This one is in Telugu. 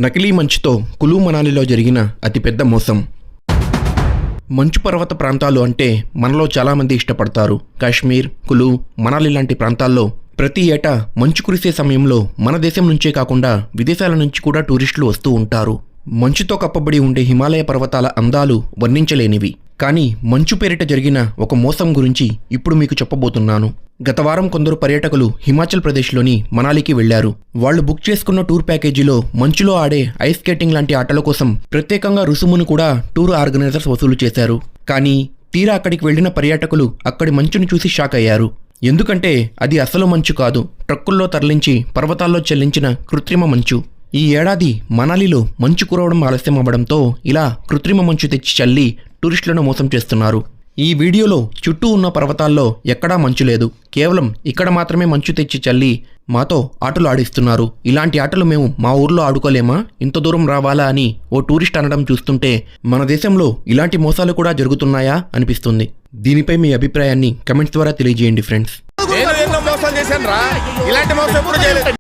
నకిలీ మంచుతో కులు మనాలిలో జరిగిన అతిపెద్ద మోసం. మంచు పర్వత ప్రాంతాలు అంటే మనలో చాలామంది ఇష్టపడతారు. కాశ్మీర్, కులు, మనాలి లాంటి ప్రాంతాల్లో ప్రతి ఏటా మంచు కురిసే సమయంలో మన దేశం నుంచే కాకుండా విదేశాల నుంచి కూడా టూరిస్టులు వస్తూ ఉంటారు. మంచుతో కప్పబడి ఉండే హిమాలయ పర్వతాల అందాలు వర్ణించలేనివి. కానీ మంచు పేరిట జరిగిన ఒక మోసం గురించి ఇప్పుడు మీకు చెప్పబోతున్నాను. గత వారం కొందరు పర్యాటకులు హిమాచల్ ప్రదేశ్లోని మనాలికి వెళ్లారు. వాళ్లు బుక్ చేసుకున్న టూర్ ప్యాకేజీలో మంచులో ఆడే ఐస్ స్కేటింగ్ లాంటి ఆటల కోసం ప్రత్యేకంగా రుసుమును కూడా టూర్ ఆర్గనైజర్స్ వసూలు చేశారు. కానీ తీరా అక్కడికి వెళ్లిన పర్యాటకులు అక్కడి మంచును చూసి షాక్ అయ్యారు. ఎందుకంటే అది అసలు మంచు కాదు, ట్రక్కుల్లో తరలించి పర్వతాల్లో చెల్లించిన కృత్రిమ మంచు. ఈ ఏడాది మనాలిలో మంచు కురవడం ఆలస్యం అవ్వడంతో ఇలా కృత్రిమ మంచు తెచ్చి చల్లి టూరిస్టులను మోసం చేస్తున్నారు. ఈ వీడియోలో చుట్టూ ఉన్న పర్వతాల్లో ఎక్కడా మంచు లేదు, కేవలం ఇక్కడ మాత్రమే మంచు తెచ్చి చల్లి మాతో ఆటలు ఆడిస్తున్నారు. ఇలాంటి ఆటలు మేము మా ఊర్లో ఆడుకోలేమా, ఇంత దూరం రావాలా అని ఓ టూరిస్ట్ అనడం చూస్తుంటే మన దేశంలో ఇలాంటి మోసాలు కూడా జరుగుతున్నాయా అనిపిస్తుంది. దీనిపై మీ అభిప్రాయాన్ని కమెంట్స్ ద్వారా తెలియజేయండి ఫ్రెండ్స్.